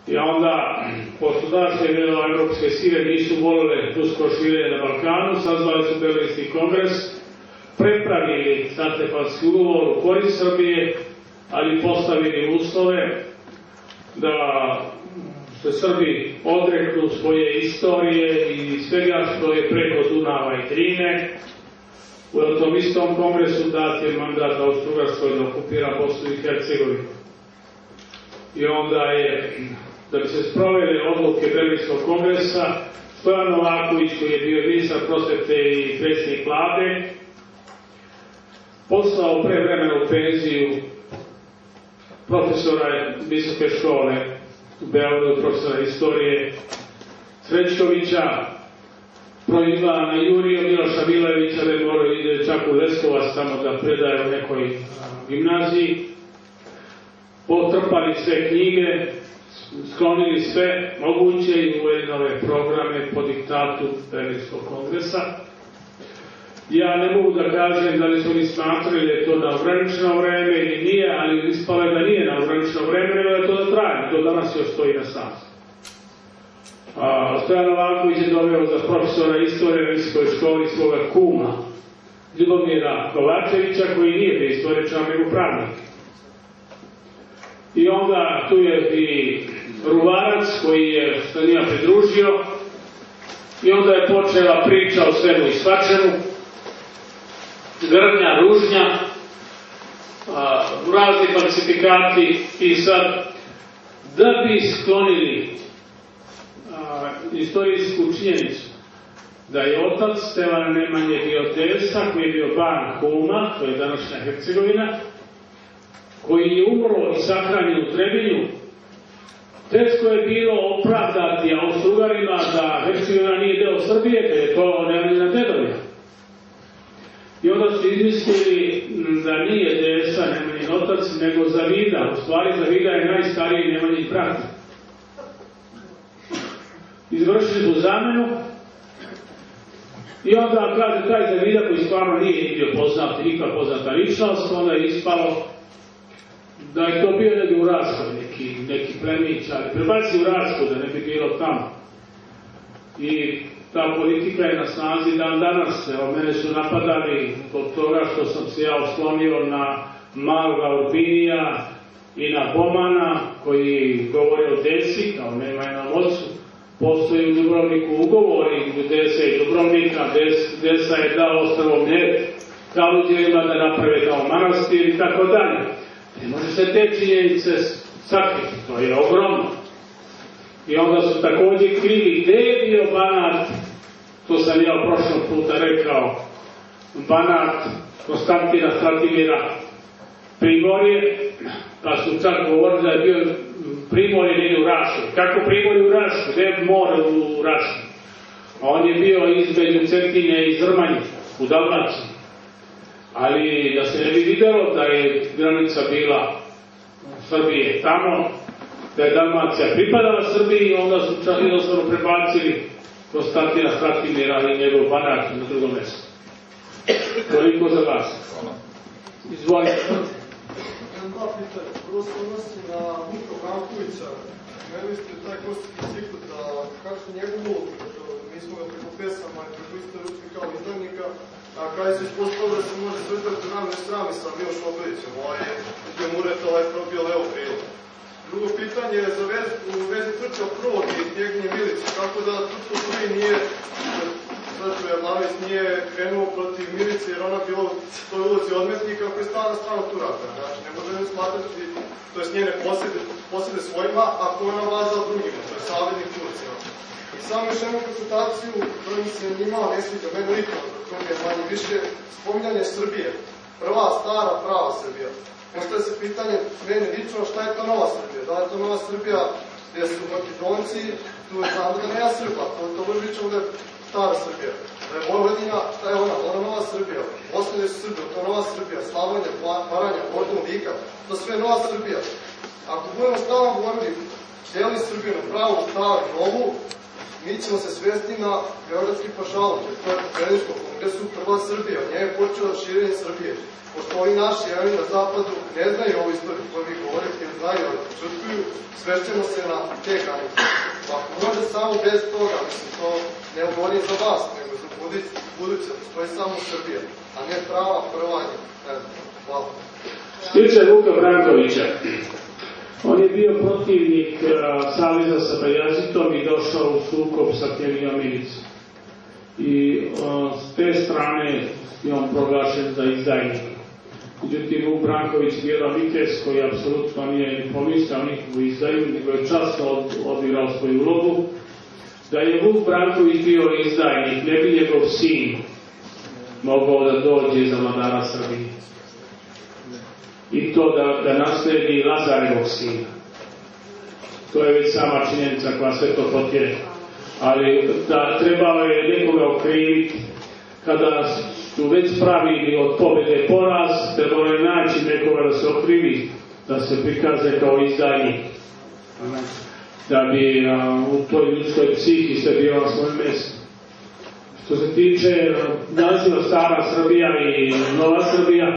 I onda, pošto daše evropske sile nisu volile rusko širenje na Balkanu, sazvali su Berlinski kongres, prepravili Santefanski ugovor u korist Srbije, ali postavili uslove da se Srbi odreknu svoje istorije i svega što je preko Dunava i Drine. U tom istom kongresu dat je mandat Austro-Ugarskoj da okupira Bosnu i Hercegovinu. I onda je, da bi se sprovele odluke Berlinskog kongresa, Stojan Novaković, koji je bio ministar prosvete i predsjednik vlade, poslao prevremenu penziju profesora visoke škole u Beogradu, profesora istorije Srećkovića, proizvana na Jurija Miloša Milojevića, da je morao ide čak u Leskovac tamo da predaje u nekoj gimnaziji, potrpali sve knjige, sklonili sve moguće i uveli nove programe po diktatu Berlinskog kongresa. Ja ne mogu da kažem da li su oni smatrali da je to na ograničeno vreme ili nije, ali ispalo je da nije na ograničeno vreme, nego da je to da traje, to danas još stoji na snazi. Stojan Novaković je doveo za profesora istorije na visokoj školi svoga kuma, Ljubomira Kovačevića, koji nije bio istoričar, nego pravnik. I onda tu je i Ruvarac, koji je se njima pridružio, i onda je počela priča o svemu i svačemu, grnja, ružnja, razni falsifikati, i sad, da bi sklonili istorijsku činjenicu da je otac Stevan Nemanje bio Tesa, koji je bio ban kuma, to je današnja Hercegovina, koji je umro i sahranjen u Trebinju, teško je bilo opravdati Austro-Ugarima da Hercegovina nije deo Srbije, kad je to Nemanjina dedovina. I onda su izmislili da nije Tesa Nemanjin otac, nego Zavida. U stvari Zavida je najstariji Nemanjin brat. Izvršili su zamenu i onda kaže taj Zavida, koji stvarno nije bio poznat, nikad poznata ličnost, onda je ispalo da je to bio negdje u Raškoj, neki plemić, ali prebaci u Rašku da ne bi bilo tamo. I ta politika je na snazi dan danas. Evo, mene su napadali od toga što sam se ja oslonio na Malga Urbinija i na Bomana, koji govore o Desi, kao Nemanjinom ocu. Postoji u Dubrovniku ugovori između Desa i Dubrovnika. Desa je dao ostrvo Mljet Kaluđerima da naprave kao manastir i tako dalje. Ne može se te činjenice sakriti, to je ogromno. I onda su također krivi gde je bio Banat, to sam ja prošlog puta rekao, Banat Konstantina Stratimira Primorje, pa su čak govorili da je bio Primorje negdje u Raškoj. Kako Primorje u Raškoj? Gde je more u Raškoj? A on je bio između Cetinje i Zrmanje, u Dalmaciji. Ali da se ne bi videlo da je granica bila Srbije tamo, da je Dalmacija pripadala Srbiji, onda su čak jednostavno prebacili Konstantina Stratimira i njegov Banat na drugo mjesto. Toliko za vas. Izvolite. Imam dva pitanja. Prvo se odnosi na Vuka Brankovića. Spomenuli ste taj kosovski ciklus, da kako su njegovu ulogu, mi smo ga preko pesama i preko istorije kao izdajnika, a kada se ispostavilo da se može svrtati ramne strane sa Milošom Obilićem, gdje mu uretala je probio levo krilo. Drugo pitanje je u vezi Trča Prod i Njegnje Milića, kako da Trča Prvi nije, Trča Jadlavić nije krenuo protiv Milice, jer ona bila u toj ulozi odmetnika koji je stala na stranu Turaka. Znači, ne možemo smatrati, to je njene posjede svojima, ako ona vlaza drugima, to je savednik Turcima. I samo još jednu konsultaciju, kojom se nimala ne sviđa, meni lično, to mi je manje više, spominjanje Srbije. Prva, stara, prava Srbija. Postoje se pitanje, meni lično, šta je to nova Srbija? Da li je to nova Srbija gdje su Makedonci, tu je znamo da nema Srba, to može lično da je stara Srbija. Da je Vojvodina, šta je ona? Ona nova Srbija. Osnovne su Srbije, to je nova Srbija. Slavonja, Baranja, Ordon, Vika, to sve nova Srbija. Ako budemo stalno govorili, cijeli Srbiju na pravu, stavu, novu, mi ćemo se svesti na Beogradski pašaluk, jer to je po Berlinskom kongresu prva Srbija, od nje je počelo širenje Srbije. Pošto ovi naši evi na zapadu ne znaju ovu istoriju koju vi govorite, jer znaju, ali početkuju, svešćemo se na te granice. Ako može samo bez toga, mislim, to ne govorim za vas, nego za buduće, postoji samo Srbija, a ne prava prvanje. Hvala. Stiče Vuka Brankovića. On je bio protivnik Saveza sa Bajazitom i došao u sukob sa Kevijom Milicom. I s te strane je on proglašen za izdajnika. Međutim, Vuk Branković je jedan vitez koji apsolutno nije ni pomislio nikovu izdaju, nego je časno odigrao svoju ulogu. Da je Vuk Branković bio izdajnik, ne bi njegov sin mogao da dođe za vladara Srbije. I to da nasledi Lazarevog sina. To je već sama činjenica koja sve to potjere. Ali da trebalo je nekoga okriviti, kada su već pravili od pobjede poraz, trebalo je naći nekoga da se okrivi, da se prikaže kao izdajnik. Da bi u toj ljudskoj psihi sve bilo na svojem mjestu. Što se tiče naziva Stara Srbija i Nova Srbija,